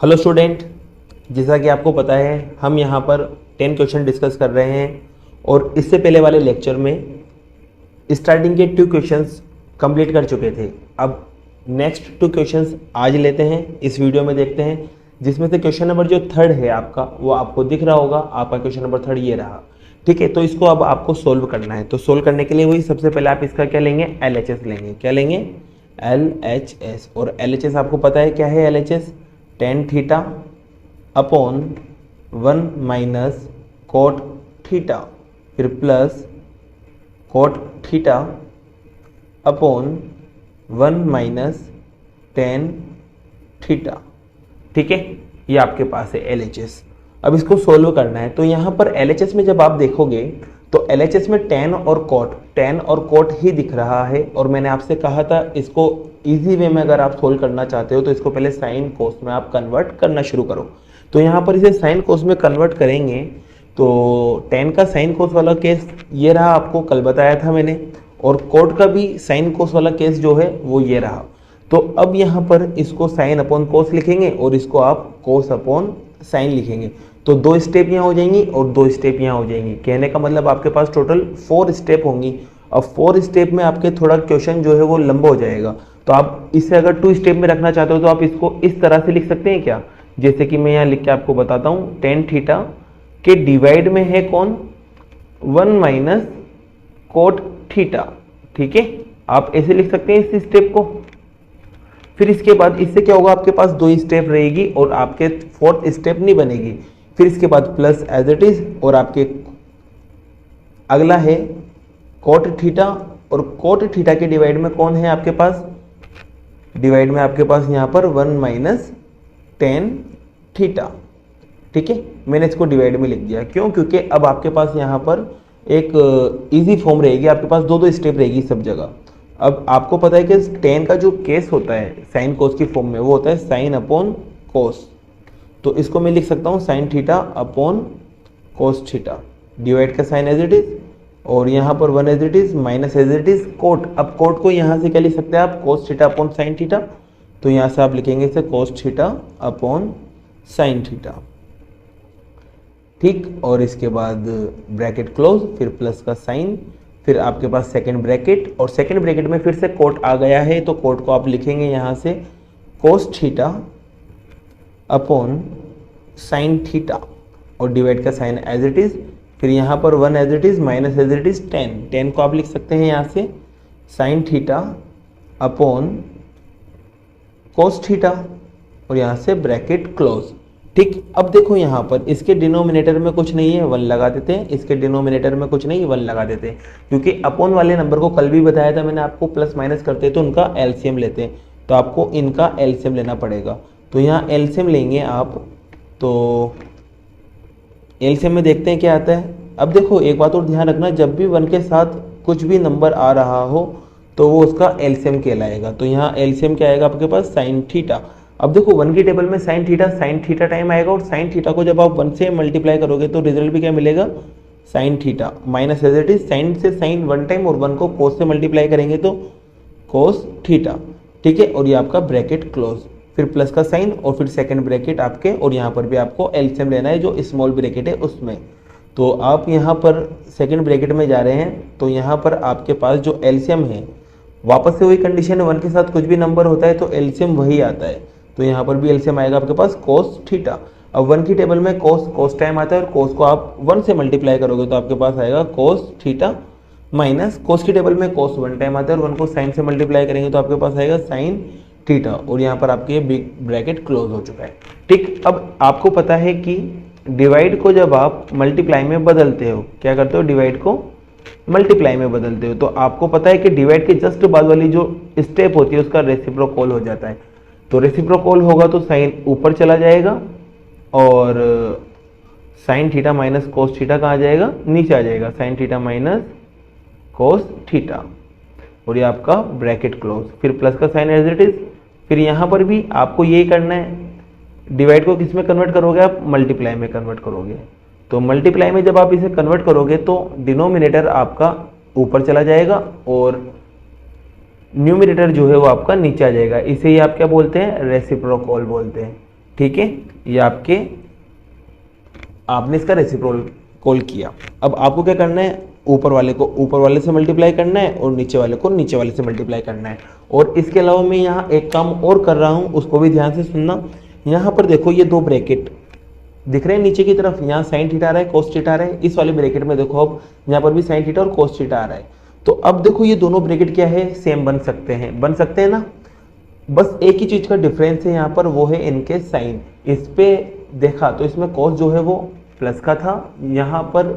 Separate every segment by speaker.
Speaker 1: Hello student, जैसा कि आपको पता है हम यहाँ पर 10 क्वेश्चन डिस्कस कर रहे हैं और इससे पहले वाले लेक्चर में स्टार्टिंग के 2 क्वेश्चंस कंप्लीट कर चुके थे। अब नेक्स्ट 2 क्वेश्चंस आज लेते हैं, इस वीडियो में देखते हैं, जिसमें से क्वेश्चन नंबर जो 3 है आपका वो आपको दिख रहा होगा। आपका क्वेश्चन नंबर 3 ये रहा, ठीक है। तो इसको अब आपको सोल्व करना है। तो सोल्व करने के लिए वही सबसे पहले आप इसका क्या लेंगे, LHS लेंगे। क्या लेंगे, LHS। और LHS आपको पता है क्या है, LHS tan theta upon 1 minus cot theta, फिर plus cot theta upon 1 minus tan theta, ठीक है। ये आपके पास है LHS। अब इसको सोल्व करना है। तो यहाँ पर LHS में जब आप देखोगे तो LHS में tan और कोट ही दिख रहा है। और मैंने आपसे कहा था इसको इजी वे में अगर आप सोल्व करना चाहते हो तो इसको पहले साइन कोस में आप कन्वर्ट करना शुरू करो। तो यहाँ पर इसे साइन कोस में कन्वर्ट करेंगे तो tan का साइन कोस वाला केस ये रहा, आपको कल बताया था मैंने, और कोट का भी साइन कोस वाला केस जो है वो ये रहा। तो अब यहाँ पर इसको साइन अपॉन कोस लिखेंगे और इसको आप कोस अपॉन साइन लिखेंगे। तो 2 स्टेप यहाँ हो जाएंगी और 2 स्टेप यहाँ हो जाएंगी। कहने का मतलब आपके पास टोटल 4 स्टेप होंगी। अब 4 स्टेप में आपके थोड़ा क्वेश्चन जो है वो लंबा हो जाएगा। तो आप इसे अगर 2 स्टेप में रखना चाहते हो तो आप इसको इस तरह से लिख सकते हैं क्या, जैसे कि मैं यहाँ लिख के आपको बताता हूँ। tan थीटा के डिवाइड में है कौन, 1 माइनस कोट थीटा, ठीक है। आप ऐसे लिख सकते हैं इस स्टेप को। फिर इसके बाद इससे क्या होगा, आपके पास 2 स्टेप रहेगी और आपके 4th स्टेप नहीं बनेगी। फिर इसके बाद प्लस एज इट इज, और आपके अगला है कोट थीटा, और कोट थीटा के डिवाइड में कौन है आपके पास, डिवाइड में आपके पास यहाँ पर 1 माइनस tan थीटा, ठीक है। मैंने इसको डिवाइड में लिख दिया, क्यों, क्योंकि अब आपके पास यहाँ पर एक इजी फॉर्म रहेगी, आपके पास 2 स्टेप रहेगी सब जगह। अब आपको पता है कि tan का जो केस होता है साइन कोस की फॉर्म में वो होता है साइन अपॉन कोस। तो इसको मैं लिख सकता हूँ sine theta upon cos theta, divide का साइन एज इट इज, और यहाँ पर 1 as it is minus as it is cot. अब कोट को यहाँ से क्या लिख सकते हैं आप, cos theta upon sine theta. तो यहाँ से आप लिखेंगे इसे cos theta upon sine theta, ठीक। और इसके बाद ब्रैकेट क्लोज, फिर प्लस का साइन, फिर आपके पास सेकेंड ब्रैकेट, और सेकेंड ब्रैकेट में फिर से कोट आ गया है तो कोट को आप लिखेंगे यहाँ से cos theta upon sine theta, और डिवाइड का साइन एज इट इज, फिर यहाँ पर 1 as it is minus as it is tan को आप लिख सकते हैं यहाँ से sine theta upon cos theta, और यहाँ से ब्रैकेट क्लोज, ठीक। अब देखो यहाँ पर इसके डिनोमिनेटर में कुछ नहीं है, 1 लगा देते हैं। इसके डिनोमिनेटर में कुछ नहीं है, 1 लगा देते हैं, क्योंकि अपॉन वाले नंबर को कल भी बताया था मैंने आपको, प्लस माइनस करते हैं तो उनका एलसीएम लेते हैं। तो आपको इनका एलसीएम लेना पड़ेगा। तो यहाँ एलसीएम लेंगे आप, तो एलसीएम में देखते हैं क्या आता है। अब देखो एक बात और ध्यान रखना, जब भी 1 के साथ कुछ भी नंबर आ रहा हो तो वो उसका एलसीएम कहलाएगा। तो यहाँ एलसीएम क्या आएगा आपके पास, साइन थीटा। अब देखो 1 की टेबल में साइन थीटा टाइम आएगा, और साइन थीटा को जब आप 1 से मल्टीप्लाई करोगे तो रिजल्ट भी क्या मिलेगा, sine theta minus as it is sine से साइन 1 टाइम, और 1 को कोस से मल्टीप्लाई करेंगे तो कोस थीटा, ठीक है। और ये आपका ब्रैकेट क्लोज, फिर प्लस का साइन, और फिर सेकंड ब्रैकेट आपके, और यहाँ पर भी आपको एलसीएम लेना है जो स्मॉल ब्रैकेट है उसमें। तो आप यहाँ पर सेकंड ब्रैकेट में जा रहे हैं तो यहाँ पर आपके पास जो एलसीएम है, वापस से वही कंडीशन है, 1 के साथ कुछ भी नंबर होता है तो एलसीएम वही आता है। तो यहाँ पर भी एलसीएम आएगा आपके पास कोस थीटा। अब 1 की टेबल में कोस टाइम आता है, और कोस को आप 1 से मल्टीप्लाई करोगे तो आपके पास आएगा कोस थीटा, माइनस कोस की टेबल में कोस 1 टाइम आता है, और 1 को साइन से मल्टीप्लाई करेंगे तो आपके पास आएगा साइन थीटा, और यहाँ पर आपके बिग ब्रैकेट क्लोज हो चुका है, ठीक। अब आपको पता है कि डिवाइड को जब आप मल्टीप्लाई में बदलते हो, क्या करते हो, डिवाइड को मल्टीप्लाई में बदलते हो, तो आपको पता है कि डिवाइड के जस्ट बाद वाली जो स्टेप होती है उसका रेसिप्रोकल हो जाता है। तो रेसिप्रोकल होगा तो साइन ऊपर चला जाएगा, और sign theta minus cos theta कहाँ आ जाएगा, नीचे आ जाएगा, sign theta minus cos theta, और ये आपका ब्रैकेट क्लोज, फिर प्लस का साइन एज इट इज। फिर यहाँ पर भी आपको यही करना है, डिवाइड को किस में कन्वर्ट करोगे आप, मल्टीप्लाई में कन्वर्ट करोगे। तो मल्टीप्लाई में जब आप इसे कन्वर्ट करोगे तो डिनोमिनेटर आपका ऊपर चला जाएगा और न्यूमरेटर जो है वो आपका नीचे आ जाएगा। इसे ही आप क्या बोलते हैं, रेसिप्रोकल बोलते हैं। ठीक है, ये आपने इसका रेसिप्रोकल किया। अब आपको क्या करना है, ऊपर वाले से मल्टीप्लाई करना है और नीचे वाले को नीचे वाले से मल्टीप्लाई करना है। और इसके अलावा मैं यहाँ एक काम और कर रहा हूँ, उसको भी ध्यान से सुनना। यहाँ पर देखो ये दो ब्रैकेट दिख रहे हैं नीचे की तरफ, यहाँ साइन थीटा आ रहा है, कोस थीटा आ रहा है। इस वाले ब्रैकेट में देखो अब यहाँ पर भी साइन थीटा और कोस थीटा आ रहा है। तो अब देखो ये दोनों ब्रैकेट क्या है, सेम बन सकते हैं ना। बस एक ही चीज का डिफरेंस है यहाँ पर, वो है इनके साइन। इस पे देखा तो इसमें कोस जो है वो प्लस का था, यहाँ पर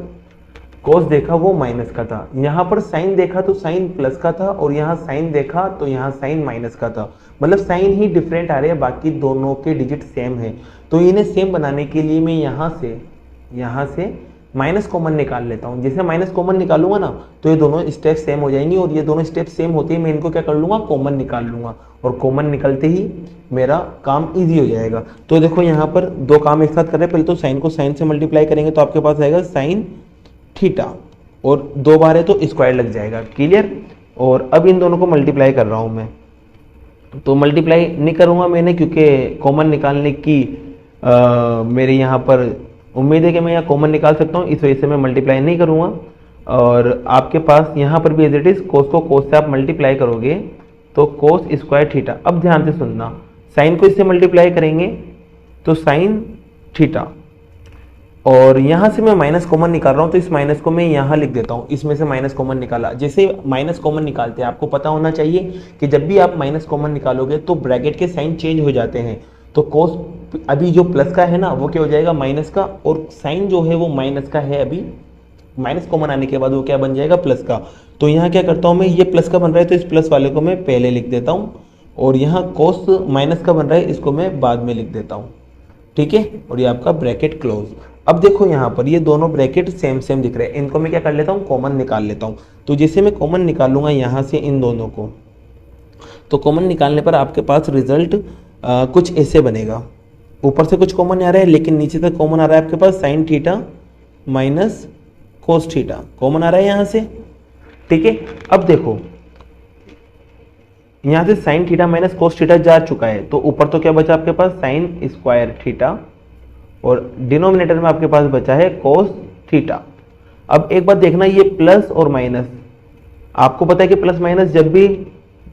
Speaker 1: कोस देखा वो माइनस का था। यहाँ पर साइन देखा तो साइन प्लस का था, और यहाँ साइन देखा तो यहाँ साइन माइनस का था। मतलब साइन ही डिफरेंट आ रहे हैं, बाकी दोनों के डिजिट सेम है। तो इन्हें सेम बनाने के लिए मैं यहाँ से माइनस कॉमन निकाल लेता हूँ। जैसे माइनस कॉमन निकालूंगा ना तो ये दोनों स्टेप सेम हो जाएंगी, और ये दोनों स्टेप सेम होते ही मैं इनको क्या कर लूँगा, कॉमन निकाल लूँगा, और कॉमन निकलते ही मेरा काम इजी हो जाएगा। तो देखो यहाँ पर दो काम एक साथ कर रहे हैं। पहले तो साइन को साइन से मल्टीप्लाई करेंगे तो आपके पास आएगा साइन थीटा, और दो बार है तो स्क्वायर लग जाएगा, क्लियर। और अब इन दोनों को मल्टीप्लाई कर रहा हूँ मैं, तो मल्टीप्लाई नहीं करूँगा मैंने, क्योंकि कॉमन निकालने की मेरे यहाँ पर उम्मीद है कि मैं यहाँ कॉमन निकाल सकता हूँ, इस वजह से मैं मल्टीप्लाई नहीं करूँगा। और आपके पास यहाँ पर भी एज इट इज कोस को कोस से आप मल्टीप्लाई करोगे तो कोस स्क्वायर थीटा। अब ध्यान से सुनना, साइन को इससे मल्टीप्लाई करेंगे तो साइन थीटा, और यहाँ से मैं माइनस कॉमन निकाल रहा हूँ तो इस माइनस को मैं यहाँ लिख देता हूँ। इसमें से माइनस कॉमन निकाला, जैसे माइनस कॉमन निकालते हैं आपको पता होना चाहिए कि जब भी आप माइनस कॉमन निकालोगे तो ब्रैकेट के साइन चेंज हो जाते हैं। तो कोस अभी जो प्लस का है ना वो क्या हो जाएगा, माइनस का, और साइन जो है वो माइनस का है, अभी माइनस कॉमन आने के बाद वो क्या बन जाएगा, प्लस का। तो यहाँ क्या करता हूँ मैं, ये प्लस का बन रहा है तो इस प्लस वाले को मैं पहले लिख देता हूँ, और यहाँ कोस माइनस का बन रहा है इसको मैं बाद में लिख देता हूँ, ठीक है। और ये आपका ब्रैकेट क्लोज। अब देखो यहाँ पर ये दोनों ब्रैकेट सेम सेम दिख रहे हैं, इनको मैं क्या कर लेता हूँ, कॉमन निकाल लेता हूँ। तो जैसे मैं कॉमन निकालूंगा यहाँ से इन दोनों को, तो कॉमन निकालने पर आपके पास रिजल्ट कुछ ऐसे बनेगा। ऊपर से कुछ कॉमन आ रहा है लेकिन नीचे तक कॉमन आ रहा है आपके पास sine theta minus cos theta common आ रहा है यहाँ से, ठीक है। अब देखो यहाँ से sine theta minus cos theta जा चुका है, तो ऊपर तो क्या बचा आपके पास, साइन स्क्वायर थीटा, और डिनोमिनेटर में आपके पास बचा है कोस थीटा। अब एक बात देखना, ये प्लस और माइनस, आपको पता है कि प्लस माइनस जब भी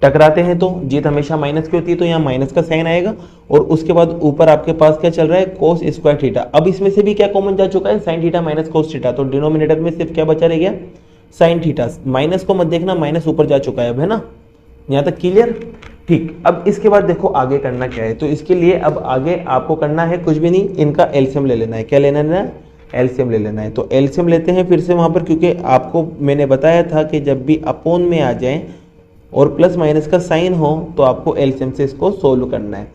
Speaker 1: टकराते हैं तो जीत हमेशा माइनस की होती है, तो यहाँ माइनस का साइन आएगा, और उसके बाद ऊपर आपके पास क्या चल रहा है, कोस स्क्वायर थीटा। अब इसमें से भी क्या कॉमन जा चुका है, sine theta minus cos theta, तो डिनोमिनेटर में सिर्फ क्या बचा रह गया, साइन थीटा। माइनस को मत देखना, माइनस ऊपर जा चुका है अब, है ना, यहाँ तक क्लियर, ठीक। अब इसके बाद देखो आगे करना क्या है, तो इसके लिए अब आगे आपको करना है कुछ भी नहीं, इनका एलसीएम ले लेना है। क्या लेना है, एलसीएम ले लेना है। तो एलसीएम लेते हैं फिर से वहां पर, क्योंकि आपको मैंने बताया था कि जब भी अपोन में आ जाए और प्लस माइनस का साइन हो तो आपको एलसीएम से इसको सोल्व करना है।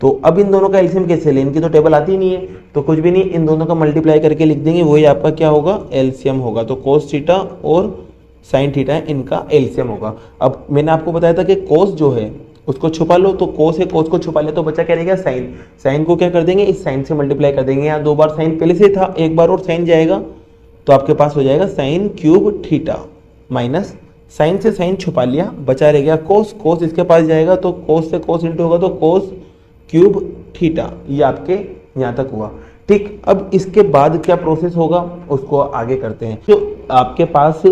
Speaker 1: तो अब इन दोनों का एलसीएम कैसे लें, इनकी तो टेबल आती ही नहीं है, तो कुछ भी नहीं, इन दोनों का मल्टीप्लाई करके लिख देंगे, वही आपका क्या होगा, एलसीएम होगा। तो कोस थीटा और साइन थीटा इनका एलसीएम होगा। अब मैंने आपको बताया था कि कोस जो है उसको छुपा लो, तो कोस है, कोस को छुपा ले तो बचा क्या रहेगा, साइन। साइन को क्या कर देंगे, इस साइन से मल्टीप्लाई कर देंगे। यहाँ दो बार साइन पहले से था, एक बार और साइन जाएगा तो आपके पास हो जाएगा sine cube theta minus, sine से साइन छुपा लिया, बचा रह गया कोस। कोस इसके पास जाएगा तो कोस से कोस इंटू होगा तो कोस क्यूब थीटा। ये आपके यहाँ तक हुआ, ठीक। अब इसके बाद क्या प्रोसेस होगा उसको आगे करते हैं। जो आपके पास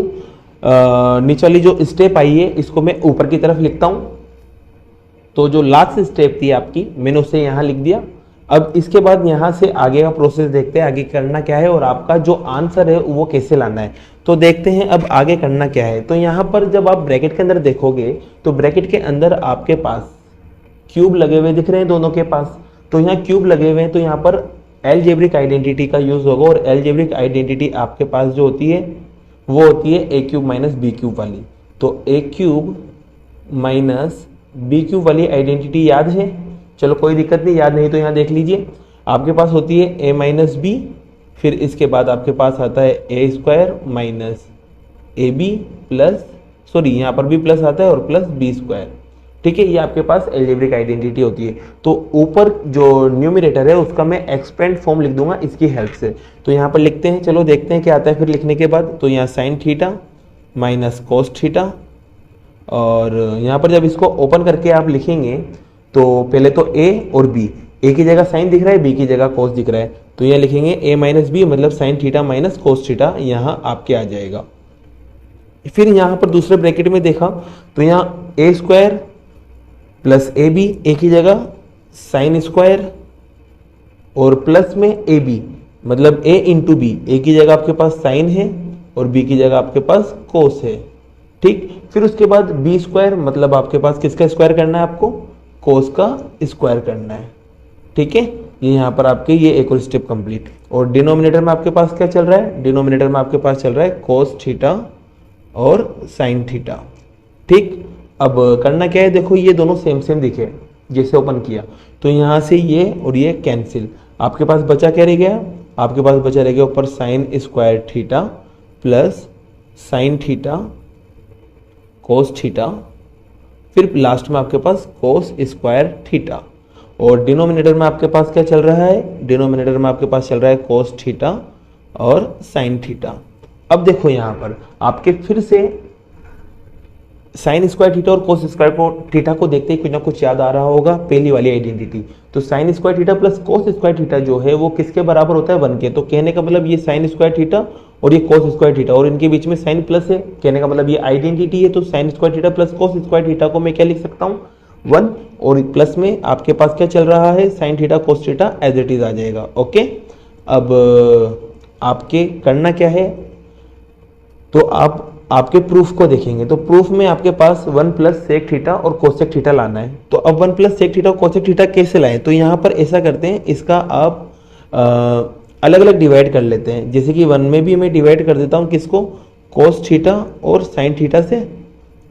Speaker 1: नीचे वाली जो स्टेप आई है इसको मैं ऊपर की तरफ लिखता हूँ। तो जो लास्ट स्टेप थी आपकी मैंने उसे यहाँ लिख दिया। अब इसके बाद यहाँ से आगे का प्रोसेस देखते हैं, आगे करना क्या है और आपका जो आंसर है वो कैसे लाना है। तो देखते हैं अब आगे करना क्या है। तो यहाँ पर जब आप ब्रैकेट के अंदर देखोगे तो ब्रैकेट के अंदर आपके पास क्यूब लगे हुए दिख रहे हैं दोनों के पास। तो यहाँ क्यूब लगे हुए हैं तो यहाँ पर एलजेब्रिक आइडेंटिटी का यूज होगा, और एलजेब्रिक आइडेंटिटी आपके पास जो होती है वो होती है ए क्यूब माइनस बी क्यूब वाली। तो ए क्यूब माइनस बी क्यूब वाली आइडेंटिटी याद है, चलो कोई दिक्कत नहीं, याद नहीं तो यहाँ देख लीजिए। आपके पास होती है ए माइनस बी, फिर इसके बाद आपके पास आता है A square minus A B plus, sorry यहाँ पर भी प्लस आता है, और प्लस बी स्क्वायर, ठीक है। ये आपके पास एल्जेब्रिक आइडेंटिटी होती है। तो ऊपर जो न्यूमरेटर है उसका मैं एक्सपेंड फॉर्म लिख दूंगा इसकी हेल्प से। तो यहाँ पर लिखते हैं, चलो देखते हैं क्या आता है फिर लिखने के बाद। तो यहाँ sign theta minus cos theta, और यहाँ पर जब इसको ओपन करके आप लिखेंगे तो पहले तो ए और बी, ए की जगह साइन दिख रहा है, बी की जगह कोस दिख रहा है, तो यहाँ लिखेंगे ए माइनस बी मतलब sign theta minus cos theta, यहाँ आपके आ जाएगा। फिर यहाँ पर दूसरे ब्रैकेट में देखा तो यहाँ ए स्क्वायर प्लस ए बी, ए की जगह साइन स्क्वायर और प्लस में ए बी मतलब ए इंटू बी, ए की जगह आपके पास साइन है और बी की जगह आपके पास कोस है, ठीक। फिर उसके बाद बी स्क्वायर मतलब आपके पास किसका स्क्वायर करना है, आपको कोस का स्क्वायर करना है, ठीक है। ये यहाँ पर आपके ये एक और स्टेप कंप्लीट। और डिनोमिनेटर में आपके पास क्या चल रहा है, डिनोमिनेटर में आपके पास चल रहा है कोस थीटा और साइन थीटा, ठीक। अब करना क्या है, देखो ये दोनों सेम सेम दिखे, जैसे ओपन किया तो यहाँ से ये और ये कैंसिल, आपके पास बचा क्या रह गया, आपके पास बचा रह गया ऊपर sine square theta plus sign theta cos theta, फिर लास्ट में आपके पास कोस स्क्वायर थीटा। और डिनोमिनेटर में आपके पास क्या चल रहा है, डिनोमिनेटर में आपके पास चल रहा है कोस थीटा और साइन थीटा। अब देखो यहाँ पर आपके फिर से साइन स्क्वायर थीटा और कोस स्क्वायर थीटा को देखते ही कुछ ना कुछ याद आ रहा होगा, पहली वाली आइडेंटिटी। तो sine square theta plus cos square theta जो है वो किसके बराबर होता है, 1 के। तो कहने का मतलब ये साइन स्क्वायर थीटा और ये कोस स्क्वायर थीटा और इनके बीच में साइन प्लस है, कहने का मतलब ये आइडेंटिटी है। तो sine square theta plus cos square theta को मैं क्या लिख सकता हूँ, 1, और प्लस में आपके पास क्या चल रहा है, sine theta cos theta as it is आ जाएगा, ओके। अब आपके करना क्या है, तो आप आपके प्रूफ को देखेंगे तो प्रूफ में आपके पास 1 प्लस सेक थीटा और कोसेक थीटा लाना है। तो अब 1 प्लस सेक थीटा और कोसेक थीटा कैसे लाएं, तो यहाँ पर ऐसा करते हैं, इसका आप अलग अलग डिवाइड कर लेते हैं। जैसे कि 1 में भी मैं डिवाइड कर देता हूँ किसको, कोस थीटा और साइन थीटा से,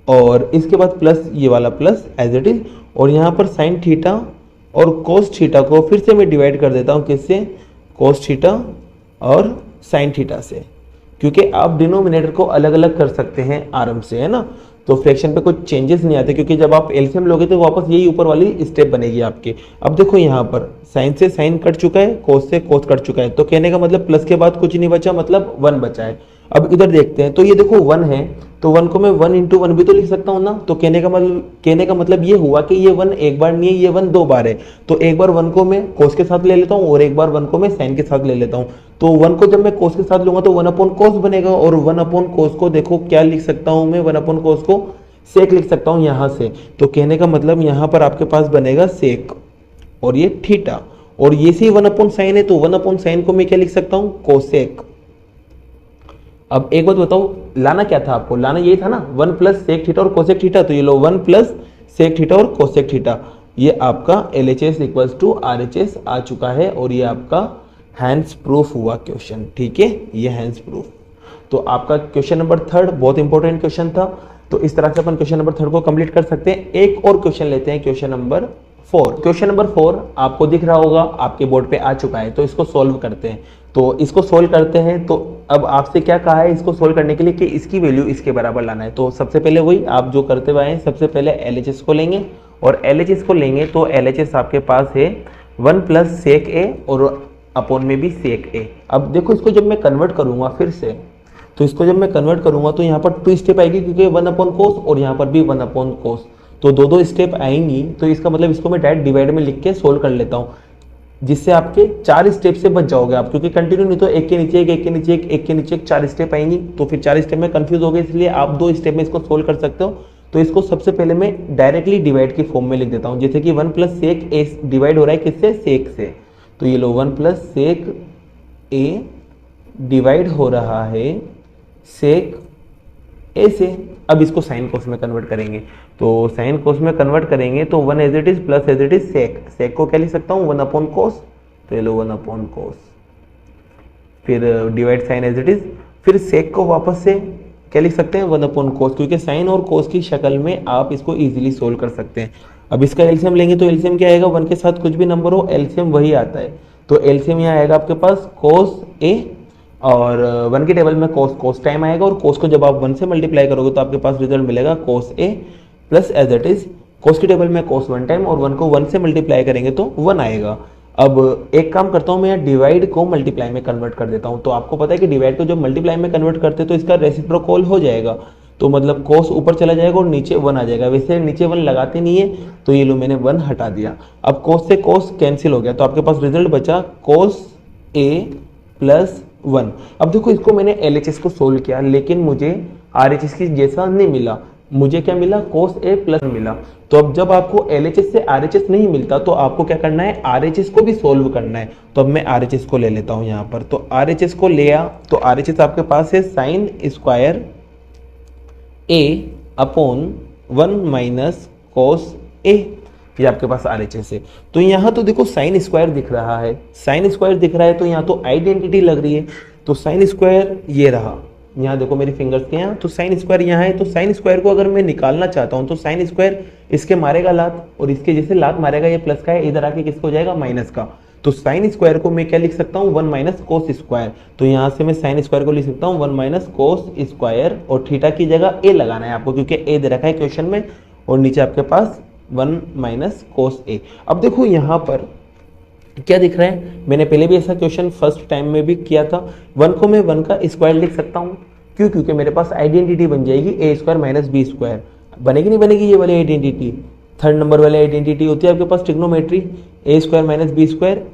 Speaker 1: और इसके बाद प्लस ये वाला प्लस एज इट इज, और यहाँ पर साइन थीटा और कोस थीटा को फिर से मैं डिवाइड कर देता हूँ किससे, कोस थीटा और साइन थीटा से, क्योंकि आप डिनोमिनेटर को अलग अलग कर सकते हैं आराम से, है ना। तो फ्रैक्शन पे कुछ चेंजेस नहीं आते, क्योंकि जब आप एलसीएम लोगे तो वापस यही ऊपर वाली स्टेप बनेगी आपके। अब देखो यहाँ पर साइन से साइन कट चुका है, कोस से कोस कट चुका है, तो कहने का मतलब प्लस के बाद कुछ नहीं बचा, मतलब 1 बचा है। अब इधर देखते हैं तो ये देखो 1 है, तो 1 को मैं 1 इंटू 1 भी तो लिख सकता हूँ ना। तो कहने का मतलब ये हुआ कि ये 1 एक बार नहीं है, ये 1 2 बार है। तो एक बार 1 को मैं कोस के साथ ले लेता हूँ और एक बार 1 को मैं साइन के साथ ले लेता हूँ। तो 1 को जब मैं कोस के साथ लूंगा तो 1 अपॉन कोस बनेगा, और 1 अपॉन कोस को देखो क्या लिख सकता हूँ मैं, 1 अपॉन कोस को सेक लिख सकता हूँ यहाँ से। तो कहने का मतलब यहाँ पर आपके पास बनेगा सेक और ये थीटा, और ये से 1 अपॉन साइन है, तो 1 अपॉन साइन को मैं क्या लिख सकता हूँ, कोसेक। अब एक बात बताओ, लाना क्या था आपको, लाना यही था ना, 1 प्लस सेक थीटा और कोसेक थीटा। तो ये लो 1 प्लस सेक थीटा और कोसेक थीटा, ये आपका LHS इक्वल्स टू RHS आ चुका है, और ये आपका हैंड्स प्रूफ हुआ क्वेश्चन, ठीक है, ये हैंड्स प्रूफ। तो आपका क्वेश्चन नंबर 3 बहुत इंपॉर्टेंट क्वेश्चन था। तो इस तरह से अपन क्वेश्चन नंबर 3 को कंप्लीट कर सकते हैं। एक और क्वेश्चन लेते हैं, क्वेश्चन नंबर 4। क्वेश्चन नंबर 4 आपको दिख रहा होगा, आपके बोर्ड पे आ चुका है, तो इसको सोल्व करते हैं। तो इसको सोल्व करते हैं, तो अब आपसे क्या कहा है इसको सोल्व करने के लिए कि इसकी वैल्यू इसके बराबर लाना है। तो सबसे पहले वही आप जो करते हुए हैं, सबसे पहले LHS को लेंगे, और LHS को लेंगे तो LHS आपके पास है 1 प्लस सेक ए और अपॉन में भी सेक ए। अब देखो इसको जब मैं कन्वर्ट करूंगा फिर से, तो इसको जब मैं कन्वर्ट करूंगा तो यहाँ पर 2 स्टेप आएगी, क्योंकि 1 अपॉन कोस और यहाँ पर भी 1 अपॉन कोस, तो 2 स्टेप आएंगी। तो इसका मतलब इसको मैं डायरेक्ट डिवाइड में लिख के सोल्व कर लेता हूँ, जिससे आपके 4 स्टेप से बच जाओगे आप, क्योंकि कंटिन्यू नहीं तो एक के नीचे एक, एक के नीचे एक, एक के नीचे एक, 4 स्टेप आएंगी, तो फिर 4 स्टेप में कंफ्यूज हो गए, इसलिए आप 2 स्टेप में इसको सोल्व कर सकते हो। तो इसको सबसे पहले मैं डायरेक्टली डिवाइड की फॉर्म में लिख देता हूँ, जैसे कि 1 प्लस सेक ए डिवाइड हो रहा है किससे, सेक से। तो ये लो 1 प्लस सेक ए डिवाइड हो रहा है सेक ए से। अब इसको साइन कोस में कन्वर्ट करेंगे, तो साइन कोस में कन्वर्ट करेंगे तो 1 as it is plus as it is sec, sec को क्या लिख सकता हूँ, 1 अपॉन कोस, तो ये लो 1 अपॉन कोस, फिर divide sine as it is, फिर सेक को वापस से क्या लिख सकते हैं, 1 अपॉन कोस, क्योंकि साइन और कोस की शक्ल में आप इसको इजीली सोल्व कर सकते हैं। अब इसका एलसीएम लेंगे तो एलसीएम क्या आएगा, 1 के साथ कुछ भी नंबर हो एलसीएम वही आता है। तो एलसीएम यहाँ आएगा आपके पास कोस ए, और 1 की टेबल में कोस टाइम आएगा, और कोस को जब आप 1 से मल्टीप्लाई करोगे तो आपके पास रिजल्ट मिलेगा कोस ए प्लस एज इट इज, कोस की टेबल में कोस 1 टाइम, और 1 को 1 से मल्टीप्लाई करेंगे तो 1 आएगा। अब एक काम करता हूँ मैं, यहाँ डिवाइड को मल्टीप्लाई में कन्वर्ट कर देता हूँ। तो आपको पता है कि डिवाइड को जब मल्टीप्लाई में कन्वर्ट करते हैं तो इसका रेसिप्रोकल हो जाएगा। तो मतलब कोस ऊपर चला जाएगा और नीचे 1 आ जाएगा। वैसे नीचे 1 लगाते नहीं है, तो ये लो मैंने 1 हटा दिया। अब कोस से कोस कैंसिल हो गया, तो आपके पास रिजल्ट बचा कोस ए प्लस 1। अब देखो इसको मैंने LHS को सोल्व किया, लेकिन मुझे RHS की जैसा नहीं मिला। मुझे क्या मिला, कोस ए प्लस मिला। तो अब जब आपको LHS से RHS नहीं मिलता तो आपको क्या करना है, RHS को भी सोल्व करना है। तो अब मैं RHS को ले लेता हूं यहाँ पर। तो RHS को लिया, तो RHS आपके पास है साइन स्क्वायर ए अपॉन 1 माइनस कोस ए। ये आपके पास RHS है। तो यहाँ तो देखो साइन स्क्वायर दिख रहा है, साइन स्क्वायर दिख रहा है, तो यहाँ तो आइडेंटिटी लग रही है। तो साइन स्क्वायर ये रहा, यहाँ देखो मेरी फिंगर्स के यहाँ, तो साइन स्क्वायर यहाँ है। तो साइन स्क्वायर को अगर मैं निकालना चाहता हूँ तो साइन स्क्वायर इसके मारेगा लात, और इसके जैसे लात मारेगा ये प्लस का है, इधर आके किसको जाएगा, माइनस का। तो साइन स्क्वायर को मैं क्या लिख सकता हूँ, 1 माइनस कोस स्क्वायर। तो यहाँ से मैं साइन स्क्वायर को लिख सकता हूँ 1 माइनस कोस स्क्वायर, और थीटा की जगह ए लगाना है आपको, क्योंकि ए दे रखा है क्वेश्चन में, और नीचे आपके पास 1 माइनस कोस ए। अब देखो यहाँ पर क्या दिख रहा है, मैंने पहले भी ऐसा क्वेश्चन फर्स्ट टाइम में भी किया था। 1 को मैं 1 का स्क्वायर लिख सकता हूँ, क्यों, क्योंकि मेरे पास आइडेंटिटी बन जाएगी ए स्क्वायर माइनस बी स्क्वायर। बनेगी नहीं बनेगी ये वाली आइडेंटिटी, थर्ड नंबर वाली आइडेंटिटी होती है आपके पास ट्रिग्नोमेट्री, ए स्क्वायर माइनस बी स्क्वायर।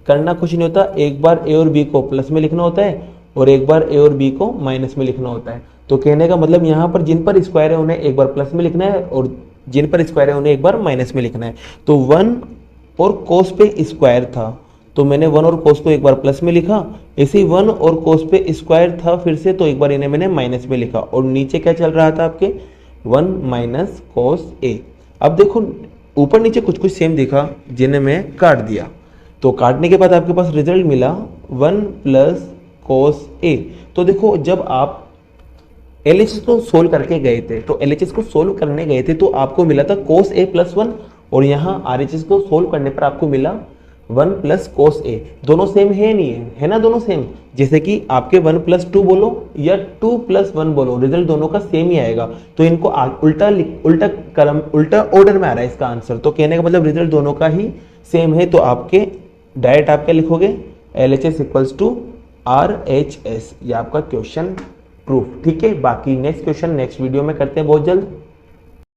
Speaker 1: करना कुछ नहीं होता, एक बार ए और बी को प्लस में लिखना होता है और एक बार ए और बी को माइनस में लिखना होता है। तो कहने का मतलब यहाँ पर जिन पर स्क्वायर है उन्हें एक बार प्लस में लिखना है, और जिन पर स्क्वायर है उन्हें एक बार माइनस में लिखना है। तो 1 और कोस पे स्क्वायर था, तो मैंने 1 और कोस को एक बार प्लस में लिखा। ऐसे ही 1 और कोस पे स्क्वायर था फिर से, तो एक बार इन्हें मैंने माइनस में लिखा, और नीचे क्या चल रहा था आपके 1 माइनस कोस ए। अब देखो ऊपर नीचे कुछ कुछ सेम दिखा, जिन्हें मैं काट दिया। तो काटने के बाद आपके पास रिजल्ट मिला 1 प्लस कोस ए। तो देखो जब आप LHS को सोल्व करके गए थे, तो LHS को सोल्व करने गए थे तो आपको मिला था कोस ए प्लस 1, और यहाँ RHS को सोल्व करने पर आपको मिला 1 प्लस कोस ए। दोनों सेम है नहीं है, है ना, दोनों सेम। जैसे कि आपके 1 प्लस 2 बोलो या 2 प्लस 1 बोलो, रिजल्ट दोनों का सेम ही आएगा। तो इनको उल्टा ऑर्डर में आ रहा है इसका आंसर। तो कहने का मतलब रिजल्ट दोनों का ही सेम है। तो आपके डायरेक्ट आप क्या लिखोगे, LHS इक्वल्स टू RHS। ये आपका क्वेश्चन प्रूफ। ठीक है, बाकी नेक्स्ट क्वेश्चन नेक्स्ट वीडियो में करते हैं बहुत जल्द।